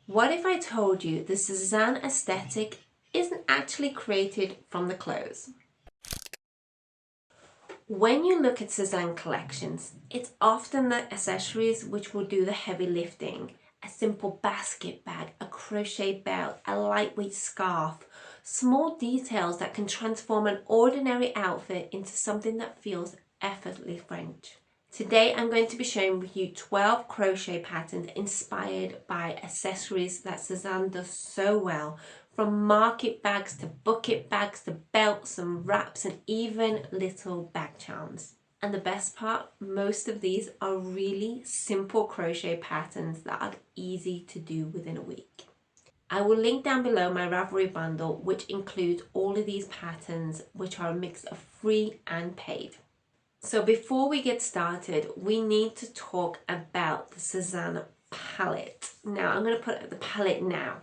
What if I told you the Sézane aesthetic isn't actually created from the clothes? When you look at Sézane collections, it's often the accessories which will do the heavy lifting. A simple basket bag, a crochet belt, a lightweight scarf, small details that can transform an ordinary outfit into something that feels effortlessly French. Today I'm going to be showing you 12 crochet patterns inspired by accessories that Sézane does so well, from market bags to bucket bags to belts and wraps and even little bag charms. And the best part, most of these are really simple crochet patterns that are easy to do within a week. I will link down below my Ravelry bundle, which includes all of these patterns, which are a mix of free and paid. So before we get started, we need to talk about the Sézane palette. Now I'm going to put up the palette now.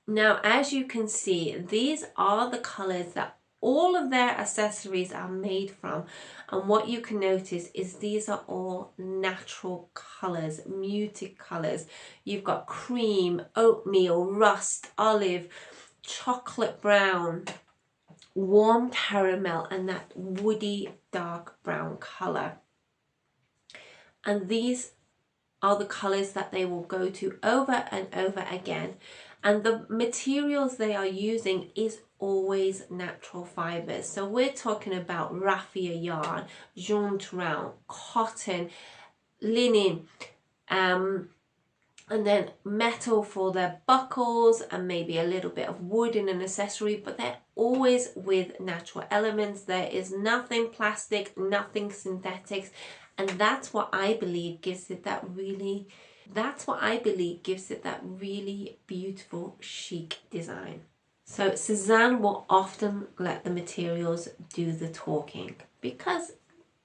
Now, as you can see, these are the colors that all of their accessories are made from. And what you can notice is these are all natural colors, muted colors. You've got cream, oatmeal, rust, olive, chocolate brown, warm caramel, and that woody dark brown color. And these are the colors that they will go to over and over again. And the materials they are using is always natural fibers. So we're talking about raffia yarn, jonteron, cotton, linen, and then metal for their buckles, and maybe a little bit of wood in an accessory, but they're always with natural elements. There is nothing plastic, nothing synthetics, and that's what I believe gives it that really beautiful chic design. So Sézane will often let the materials do the talking because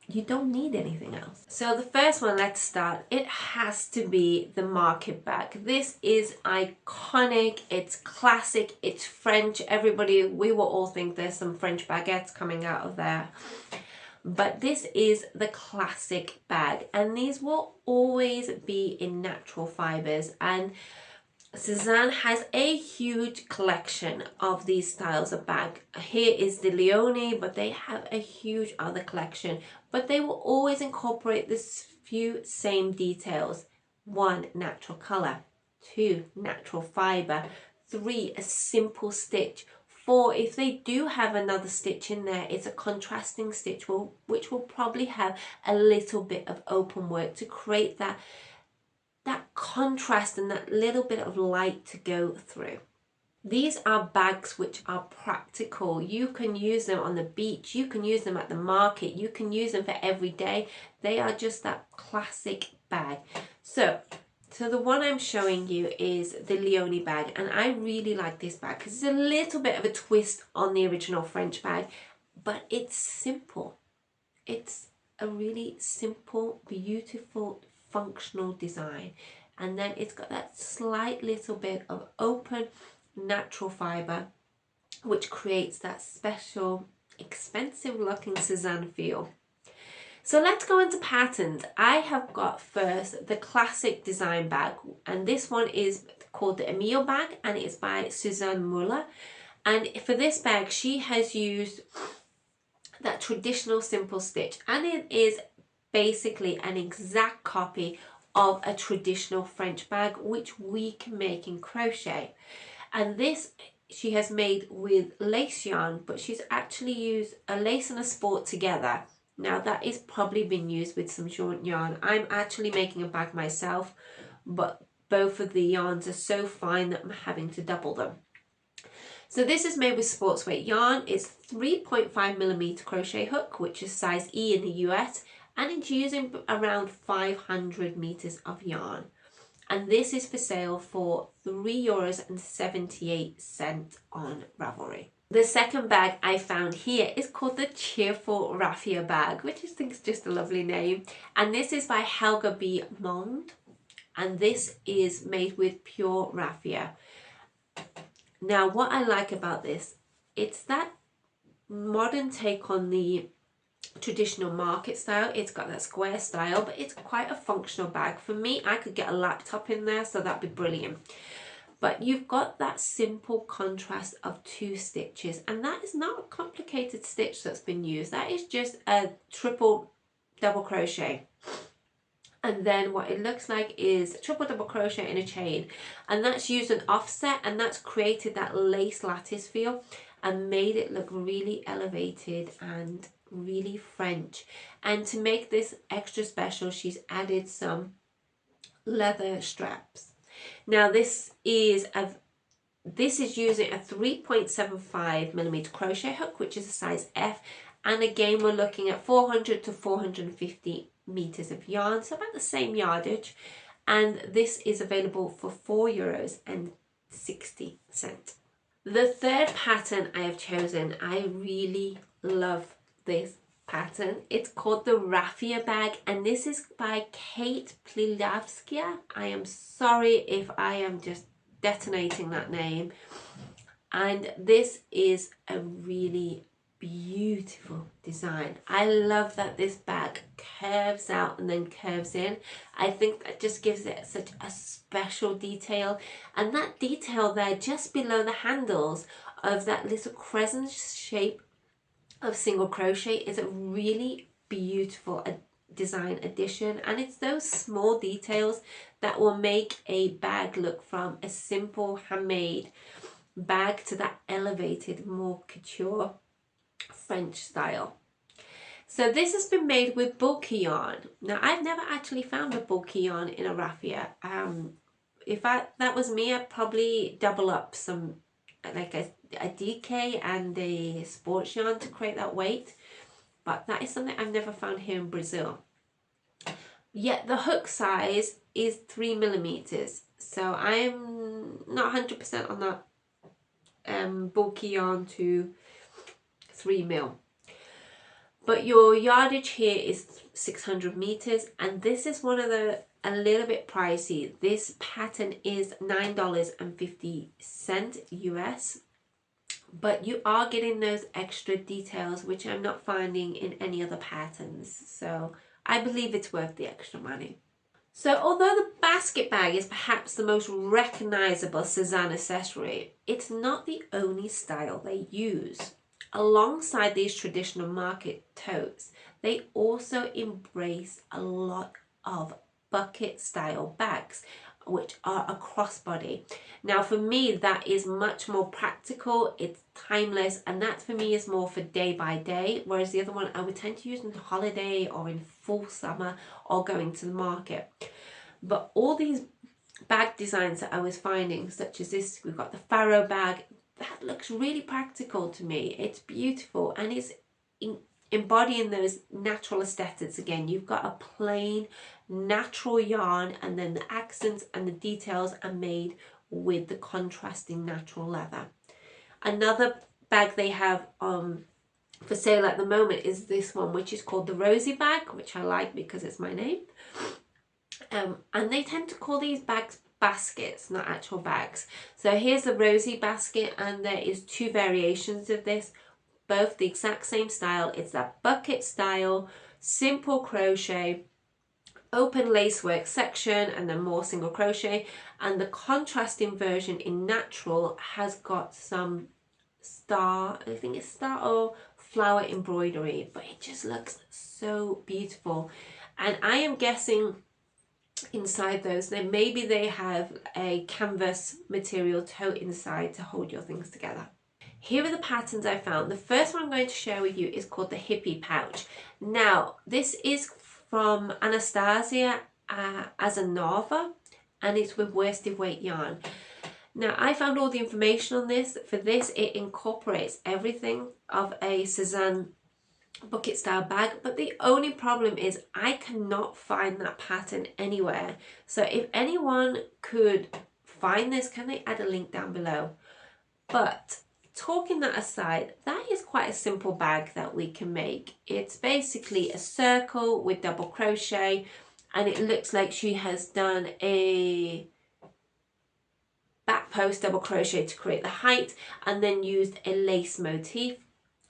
you don't need anything else. So the first one, let's start. It has to be the market bag. This is iconic, it's classic, it's French. We will all think there's some French baguettes coming out of there. But this is the classic bag, and these will always be in natural fibers. And Sézane has a huge collection of these styles of bag. Here is the Leone, but they have a huge other collection. But they will always incorporate this few same details. 1, natural color. 2, natural fiber. 3, a simple stitch. 4, if they do have another stitch in there, it's a contrasting stitch which will probably have a little bit of open work to create that contrast and that little bit of light to go through. These are bags which are practical. You can use them on the beach, you can use them at the market, you can use them for every day. They are just that classic bag. So the one I'm showing you is the Leone bag, and I really like this bag because it's a little bit of a twist on the original French bag, but it's simple. It's a really simple, beautiful, functional design. And then it's got that slight little bit of open natural fiber, which creates that special, expensive looking Sézane feel. So let's go into patterns. I have got first the classic design bag, and this one is called the Emile bag, and it's by Suzanne Muller. And for this bag, she has used that traditional simple stitch, and it is basically an exact copy of a traditional French bag which we can make in crochet. And this she has made with lace yarn, but she's actually used a lace and a sport together. Now that is probably been used with some jaunt yarn. I'm actually making a bag myself, but both of the yarns are so fine that I'm having to double them. So this is made with sports weight yarn. It's 3.5mm crochet hook, which is size E in the US, and it's using around 500 meters of yarn. And this is for sale for €3.78 on Ravelry. The second bag I found here is called the Cheerful Raffia bag, which I think is just a lovely name. And this is by Helga B. Monde, and this is made with pure raffia. Now, what I like about this, it's that modern take on the traditional market style. It's got that square style, but it's quite a functional bag. For me, I could get a laptop in there, so that'd be brilliant. But you've got that simple contrast of 2 stitches, and that is not a complicated stitch that's been used. That is just a triple double crochet. And then what it looks like is triple double crochet in a chain, and that's used an offset, and that's created that lace lattice feel and made it look really elevated and really French. And to make this extra special, she's added some leather straps. Now this is using a 3.75mm crochet hook, which is a size F, and again we're looking at 400 to 450 meters of yarn, so about the same yardage, and this is available for €4.60. The third pattern I have chosen, I really love this pattern. It's called the Raffia bag, and this is by Kate Plilavskia. I am sorry if I am just detonating that name. And this is a really beautiful design. I love that this bag curves out and then curves in. I think that just gives it such a special detail, and that detail there just below the handles of that little crescent shape of single crochet is a really beautiful design addition, and it's those small details that will make a bag look from a simple handmade bag to that elevated, more couture French style. So this has been made with bulky yarn. Now I've never actually found a bulky yarn in a raffia. If that was me, I'd probably double up some like a DK and a sports yarn to create that weight, but that is something I've never found here in Brazil. Yet the hook size is 3mm, so I'm not 100% on that bulky yarn to 3mm. But your yardage here is 600 meters, and this is one of the a little bit pricey. This pattern is $9.50 US, but you are getting those extra details which I'm not finding in any other patterns, so I believe it's worth the extra money. So although the basket bag is perhaps the most recognizable Sézane accessory, it's not the only style they use. Alongside these traditional market totes, they also embrace a lot of bucket style bags, which are a crossbody. Now for me, that is much more practical, it's timeless, and that for me is more for day by day, whereas the other one I would tend to use in holiday or in full summer or going to the market. But all these bag designs that I was finding, such as this, we've got the Faro bag, that looks really practical to me. It's beautiful, and it's embodying those natural aesthetics again. You've got a plain natural yarn, and then the accents and the details are made with the contrasting natural leather. Another bag they have for sale at the moment is this one, which is called the Rosie bag, which I like because it's my name. And they tend to call these bags baskets, not actual bags. So here's the Rosie basket, and there is 2 variations of this, both the exact same style. It's that bucket style, simple crochet, open lacework section, and then more single crochet. And the contrasting version in natural has got some star, I think it's star or flower embroidery, but it just looks so beautiful. And I am guessing inside those, then maybe they have a canvas material tote inside to hold your things together. Here are the patterns I found. The first one I'm going to share with you is called the hippie pouch. Now this is from Anastasia Azanova, and it's with worsted weight yarn. Now I found all the information on this. For this, it incorporates everything of a Sézane bucket style bag, but the only problem is I cannot find that pattern anywhere. So if anyone could find this, can they add a link down below? But talking that aside, that is quite a simple bag that we can make. It's basically a circle with double crochet, and it looks like she has done a back post double crochet to create the height, and then used a lace motif.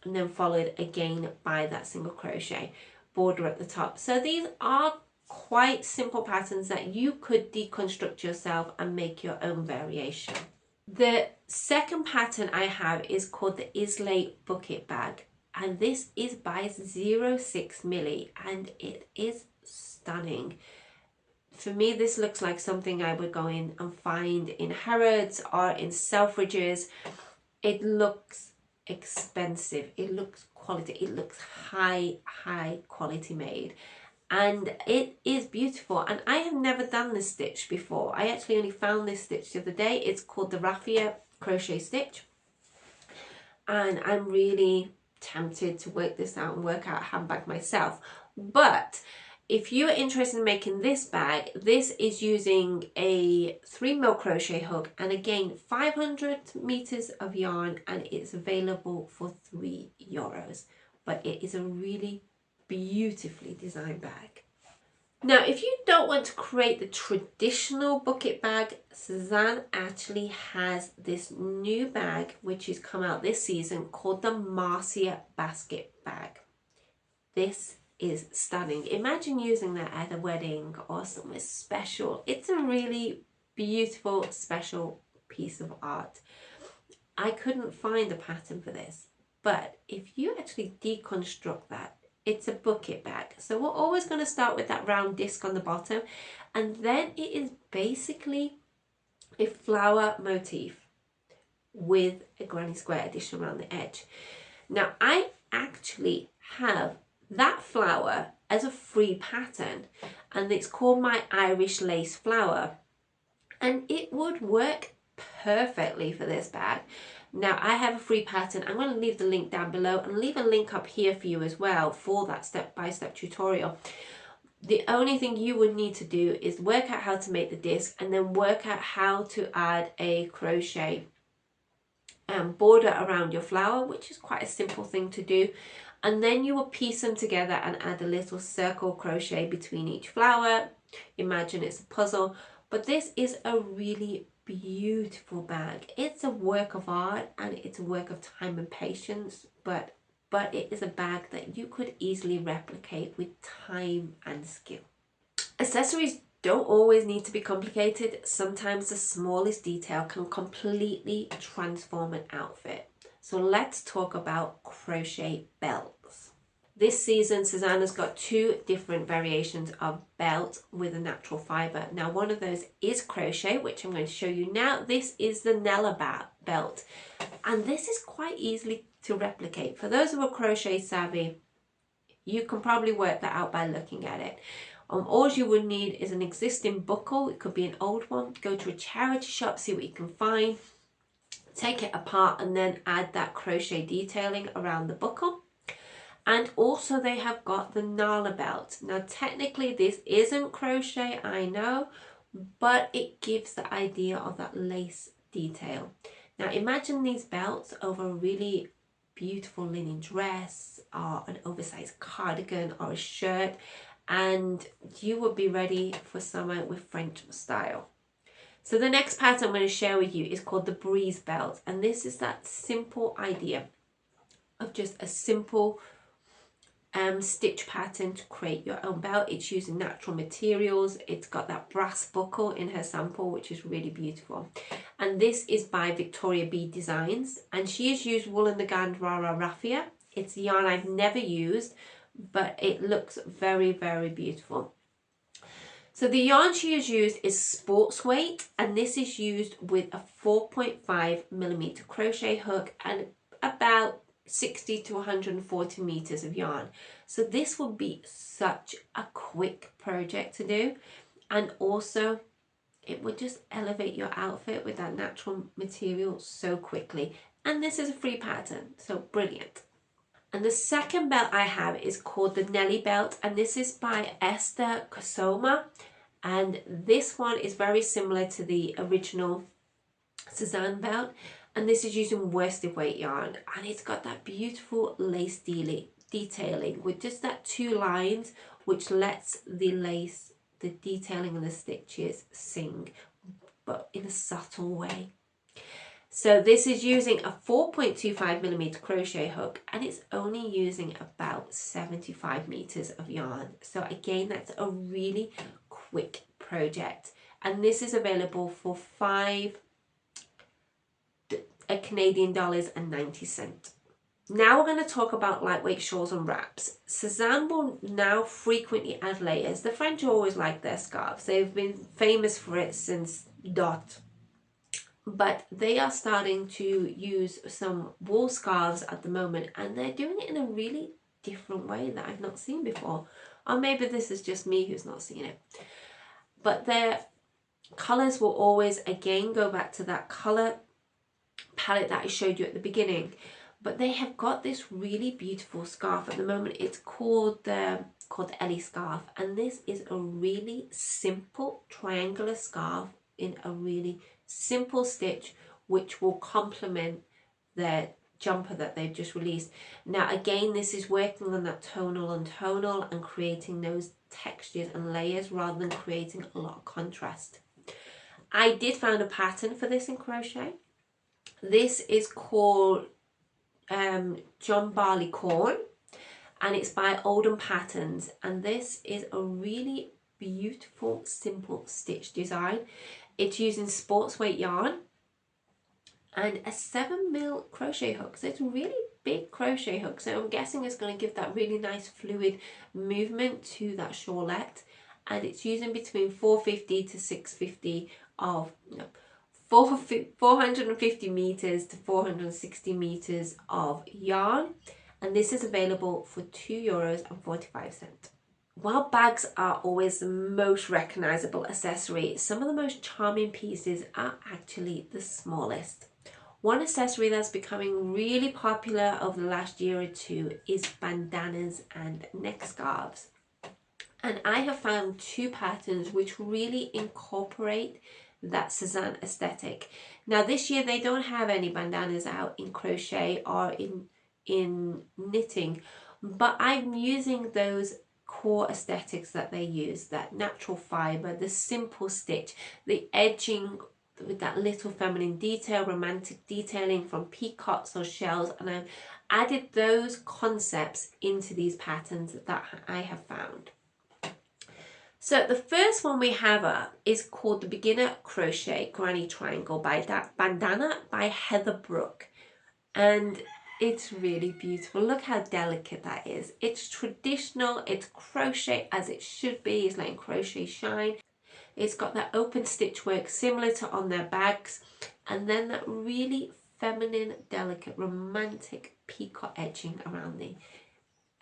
and then followed again by that single crochet border at the top. So these are quite simple patterns that you could deconstruct yourself and make your own variation. The second pattern I have is called the Islay Bucket Bag, and this is by 06 milli, and it is stunning. For me, this looks like something I would go in and find in Harrods or in Selfridges. It looks expensive, it looks quality, it looks high quality made, and it is beautiful. And I have never done this stitch before. I actually only found this stitch the other day. It's called the Raffia crochet stitch, and I'm really tempted to work this out and work out a handbag myself. But if you're interested in making this bag, this is using a 3mm crochet hook, and again 500 meters of yarn, and it's available for €3. But it is a really beautifully designed bag. Now, if you don't want to create the traditional bucket bag, Sézane actually has this new bag which has come out this season called the Marcia basket bag. This is stunning. Imagine using that at a wedding or somewhere special. It's a really beautiful, special piece of art. I couldn't find a pattern for this, but if you actually deconstruct that, it's a bucket bag. So we're always going to start with that round disc on the bottom, and then it is basically a flower motif with a granny square addition around the edge. Now, I actually have that flower as a free pattern, and it's called my Irish lace flower, and it would work perfectly for this bag. Now, I have a free pattern. I'm going to leave the link down below and leave a link up here for you as well for that step-by-step tutorial. The only thing you would need to do is work out how to make the disc, and then work out how to add a crochet border around your flower, which is quite a simple thing to do. And then you will piece them together and add a little circle crochet between each flower. Imagine it's a puzzle. But this is a really beautiful bag. It's a work of art, and it's a work of time and patience, but it is a bag that you could easily replicate with time and skill. Accessories don't always need to be complicated. Sometimes the smallest detail can completely transform an outfit. So let's talk about crochet belts. This season, Sézane has got two different variations of belt with a natural fibre. Now, one of those is crochet, which I'm going to show you now. This is the Nella belt, and this is quite easily to replicate. For those who are crochet savvy, you can probably work that out by looking at it. All you would need is an existing buckle. It could be an old one. Go to a charity shop, see what you can find, take it apart, and then add that crochet detailing around the buckle. And also they have got the Nala belt. Now, technically this isn't crochet, I know, but it gives the idea of that lace detail. Now, imagine these belts over a really beautiful linen dress or an oversized cardigan or a shirt, and you would be ready for summer with French style. So the next pattern I'm going to share with you is called the Breeze belt, and this is that simple idea of just a simple stitch pattern to create your own belt. It's using natural materials. It's got that brass buckle in her sample, which is really beautiful. And this is by Victoria B Designs, and she has used Wool & Gandwara Raffia. It's a yarn I've never used, but it looks very, very beautiful. So the yarn she has used is sports weight, and this is used with a 4.5mm crochet hook and about 60 to 140 meters of yarn. So this would be such a quick project to do, and also it would just elevate your outfit with that natural material so quickly. And this is a free pattern, so brilliant. And the second belt I have is called the Nelly belt, and this is by Esther Kosoma, and this one is very similar to the original Sézane belt, and this is using worsted weight yarn, and it's got that beautiful lace detailing with just that two lines, which lets the lace, the detailing and the stitches sing, but in a subtle way. So this is using a 4.25mm crochet hook, and it's only using about 75 meters of yarn. So again, that's a really quick project. And this is available for Canadian dollars and 90 cents. Now we're going to talk about lightweight shawls and wraps. Sézane will now frequently add layers. The French always like their scarves. They've been famous for it since dot. But they are starting to use some wool scarves at the moment, and they're doing it in a really different way that I've not seen before. Or maybe this is just me who's not seen it. But their colours will always again go back to that colour palette that I showed you at the beginning. But they have got this really beautiful scarf at the moment. It's called Ellie scarf, and this is a really simple triangular scarf in a really simple stitch, which will complement their jumper that they've just released. Now again, this is working on that tonal and tonal and creating those textures and layers rather than creating a lot of contrast. I did find a pattern for this in crochet. This is called John Barley Corn, and it's by Oldham Patterns, and this is a really beautiful simple stitch design. It's using sports weight yarn and a 7mm crochet hook, so it's a really big crochet hook, so I'm guessing it's going to give that really nice fluid movement to that shawlette. And it's using between 450 to 650 of 450 meters to 460 meters of yarn, and this is available for €2.45. While bags are always the most recognizable accessory, some of the most charming pieces are actually the smallest. One accessory that's becoming really popular over the last year or two is bandanas and neck scarves. And I have found two patterns which really incorporate that Sézane aesthetic. Now this year they don't have any bandanas out in crochet or in knitting, but I'm using those core aesthetics that they use, that natural fibre, the simple stitch, the edging with that little feminine detail, romantic detailing from peacocks or shells, and I've added those concepts into these patterns that I have found. So the first one we have is called the Beginner Crochet Granny Triangle by that Bandana by Heather Brook, and it's really beautiful. Look how delicate that is. It's traditional, it's crochet as it should be. It's letting crochet shine. It's got that open stitch work similar to on their bags, and then that really feminine, delicate, romantic peacock edging around the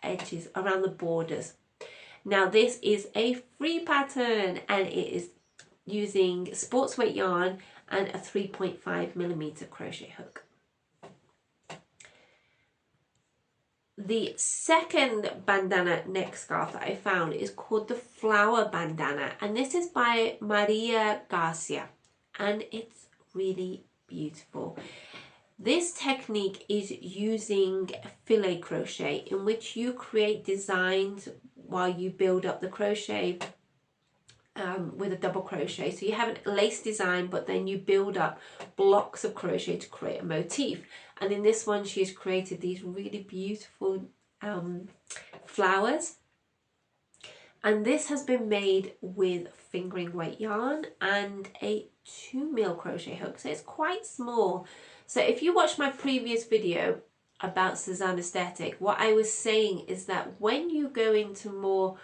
edges, around the borders. Now this is a free pattern, and it is using sports weight yarn and a 3.5mm crochet hook. The second bandana neck scarf that I found is called the Flower Bandana, and this is by Maria Garcia, and it's really beautiful. This technique is using filet crochet, in which you create designs while you build up the crochet with a double crochet. So you have a lace design, but then you build up blocks of crochet to create a motif. And in this one, she's created these really beautiful flowers. And this has been made with fingering weight yarn and a 2mm crochet hook. So it's quite small. So if you watched my previous video about Sézane aesthetic, what I was saying is that when you go into more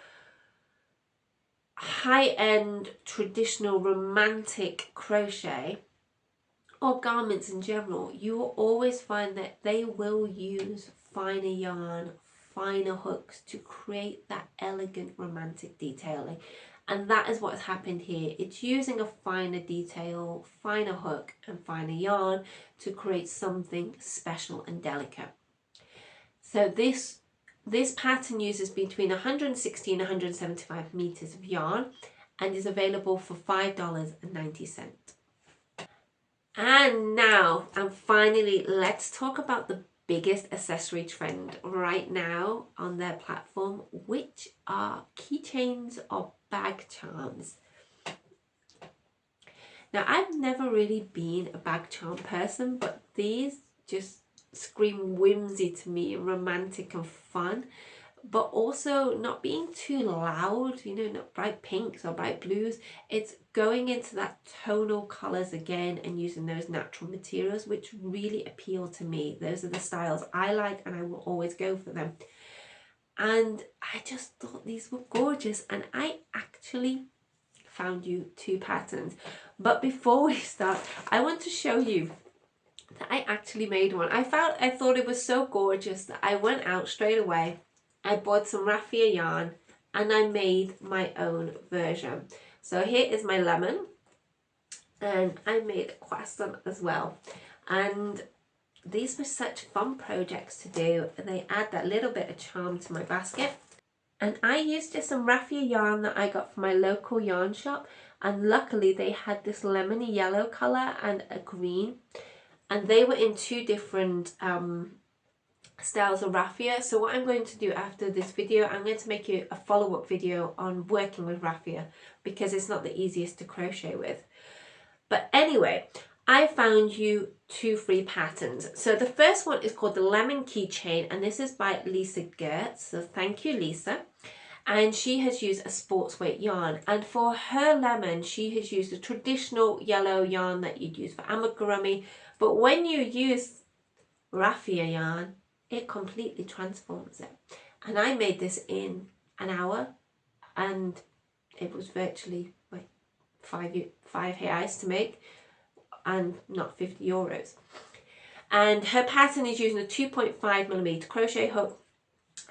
high-end traditional romantic crochet or garments in general, you will always find that they will use finer yarn, finer hooks to create that elegant romantic detailing, and that is what has happened here. It's using a finer detail, finer hook and finer yarn to create something special and delicate. So this pattern uses between 160 and 175 meters of yarn and is available for $5.90. And now, and finally, let's talk about the biggest accessory trend right now on their platform, which are keychains or bag charms. Now, I've never really been a bag charm person, but these just scream whimsy to me, romantic and fun, but also not being too loud, you know, not bright pinks or bright blues. It's going into that tonal colours again and using those natural materials, which really appeal to me. Those are the styles I like and I will always go for them. And I just thought these were gorgeous, and I actually found you 2 patterns. But before we start, I want to show you that I actually made one. I thought it was so gorgeous that I went out straight away. I bought some raffia yarn and I made my own version. So here is my lemon, and I made a croissant as well. And these were such fun projects to do, and they add that little bit of charm to my basket. And I used just some raffia yarn that I got from my local yarn shop, and luckily they had this lemony yellow colour and a green, and they were in 2 different styles of raffia. So what I'm going to do after this video, I'm going to make you a follow-up video on working with raffia, because it's not the easiest to crochet with. But anyway, I found you 2 free patterns. So the first one is called the Lemon Keychain, and this is by Lisa Gertz. So thank you, Lisa. And she has used a sports weight yarn, and for her lemon she has used a traditional yellow yarn that you'd use for amigurumi, but when you use raffia yarn, it completely transforms it. And I made this in an hour, and it was virtually like 5 reais to make, and not 50 euros. And her pattern is using a 2.5mm crochet hook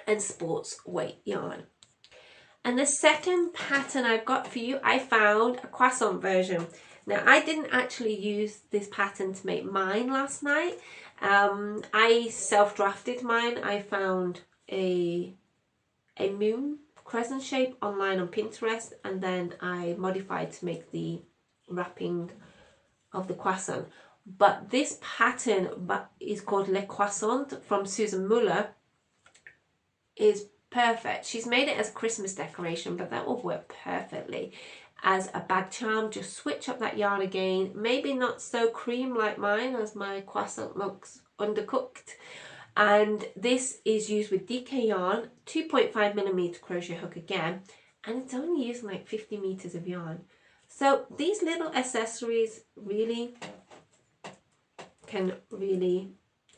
and sports weight yarn. And the second pattern I've got for you, I found a croissant version. Now, I didn't actually use this pattern to make mine last night. I self-drafted mine. I found a moon crescent shape online on Pinterest, and then I modified to make the wrapping of the croissant. But this pattern is called Le Croissant from Susan Muller, is perfect. She's made it as a Christmas decoration, but that will work perfectly as a bag charm. Just switch up that yarn again, maybe not so cream like mine, as my croissant looks undercooked. And this is used with DK yarn, 2.5mm crochet hook again, and it's only using like 50 meters of yarn. So these little accessories really can really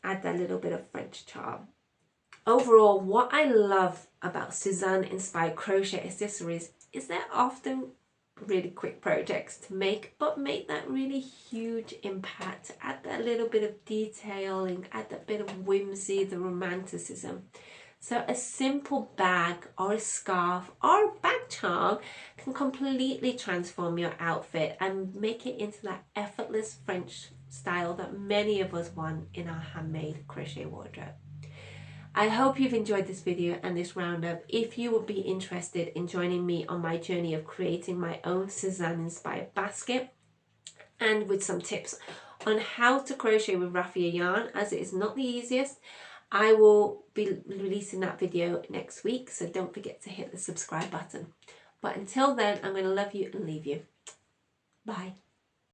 add that little bit of French charm. Overall, what I love about Sézane inspired crochet accessories is they're often really quick projects to make, but make that really huge impact, add that little bit of detailing, add that bit of whimsy, the romanticism. So a simple bag or a scarf or a bag charm can completely transform your outfit and make it into that effortless French style that many of us want in our handmade crochet wardrobe. I hope you've enjoyed this video and this roundup. If you would be interested in joining me on my journey of creating my own Sézane inspired basket, and with some tips on how to crochet with raffia yarn, as it is not the easiest, I will be releasing that video next week, so don't forget to hit the subscribe button. But until then, I'm going to love you and leave you. Bye.